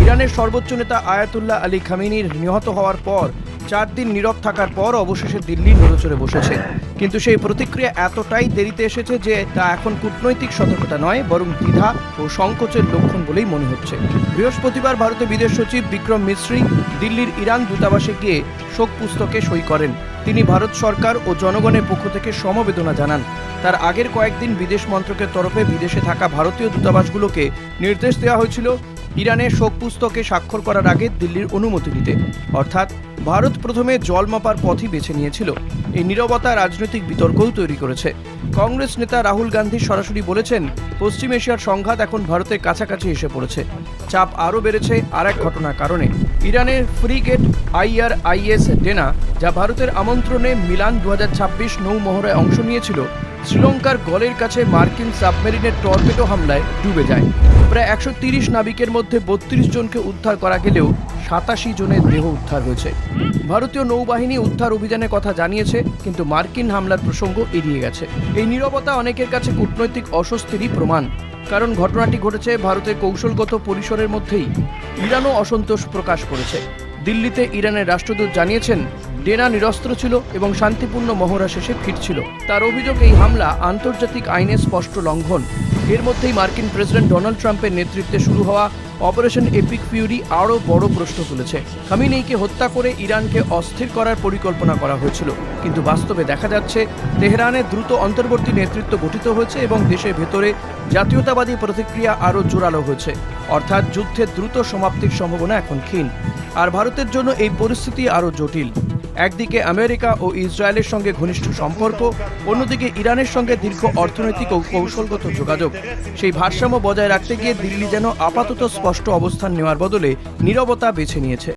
ইরানের সর্বোচ্চ নেতা আয়াতুল্লাহ আলী খামেনির নিহত হওয়ার পর 4 দিন নীরব থাকার পর অবশেষে দিল্লি নড়েচড়ে বসেছে। কিন্তু সেই প্রতিক্রিয়া এতটাই দেরিতে এসেছে যে তা এখন কূটনৈতিক সতর্কতা নয়, বরং দ্বিধা ও সংকোচের লক্ষণ বলেই মনে হচ্ছে। বৃহস্পতিবার ভারতের বিদেশ সচিব বিক্রম মিশ্রি দিল্লির ইরান দূতাবাসে গিয়ে শোক পুস্তকে সই করেন। তিনি ভারত সরকার ও জনগণের পক্ষ থেকে সমবেদনা জানান। তার আগের কয়েকদিন বিদেশ মন্ত্রকের তরফে বিদেশে থাকা ভারতীয় দূতাবাসগুলোকে নির্দেশ দেওয়া হয়েছিল ইরানের শোক পুস্তকে স্বাক্ষর করার আগে দিল্লির অনুমতি নিতে। অর্থাৎ ভারত প্রথমে জল মাপার পথই বেছে নিয়েছিল। এই নীরবতা রাজনৈতিক বিতর্কও তৈরি করেছে। কংগ্রেস নেতা রাহুল গান্ধী সরাসরি বলেছেন, পশ্চিম এশিয়ার সংঘাত এখন ভারতের কাছাকাছি এসে পড়েছে। চাপ আরও বেড়েছে আর এক ঘটনার কারণে। ইরানের ফ্রিগেট IRIS ডেনা, যা ভারতের আমন্ত্রণে মিলান 2026 নৌমহড়ায় অংশ নিয়েছিল, শ্রীলঙ্কার গলের কাছে মার্কিন সাবমেরিনের টর্পেডো হামলায় ডুবে যায়। প্রায় 130 নাবিকের মধ্যে 32 জনকে উদ্ধার করা গেলেও 87 জনের দেহ উদ্ধার হয়েছে। ভারতীয় নৌবাহিনী উদ্ধার অভিযানের কথা জানিয়েছে, কিন্তু মার্কিন হামলার প্রসঙ্গ এড়িয়ে গেছে। এই নীরবতা অনেকের কাছে কূটনৈতিক অস্বস্তিরই প্রমাণ, কারণ ঘটনাটি ঘটেছে ভারতের কৌশলগত পরিসরের মধ্যেই। ইরানও অসন্তোষ প্রকাশ করেছে। দিল্লিতে ইরানের রাষ্ট্রদূত জানিয়েছেন, ডেনা নিরস্ত্র ছিল এবং শান্তিপূর্ণ মহড়া শেষে ফিরছিল। তার অভিযোগ, এই হামলা আন্তর্জাতিক আইনের স্পষ্ট লঙ্ঘন। এর মধ্যেই মার্কিন প্রেসিডেন্ট ডোনাল্ড ট্রাম্পের নেতৃত্বে শুরু হওয়া অপারেশন এপিক ফিউরি আরও বড় প্রশ্ন তুলেছে। খামেনেইকে হত্যা করে ইরানকে অস্থির করার পরিকল্পনা করা হয়েছিল, কিন্তু বাস্তবে দেখা যাচ্ছে তেহরানে দ্রুত অন্তর্বর্তী নেতৃত্ব গঠিত হয়েছে এবং দেশের ভেতরে জাতীয়তাবাদী প্রতিক্রিয়া আরও জোরালো হয়েছে। অর্থাৎ যুদ্ধের দ্রুত সমাপ্তির সম্ভাবনা এখন ক্ষীণ। আর ভারতের জন্য এই পরিস্থিতি আরও জটিল। একদিকে আমেরিকা ও ইসরায়েলের সঙ্গে ঘনিষ্ঠ সম্পর্ক, অন্যদিকে ইরানের সঙ্গে দীর্ঘ অর্থনৈতিক ও কৌশলগত যোগাযোগ। সেই ভারসাম্য বজায় রাখতে গিয়ে দিল্লি যেন আপাতত স্পষ্ট অবস্থান নেওয়ার বদলে নীরবতা বেছে নিয়েছে।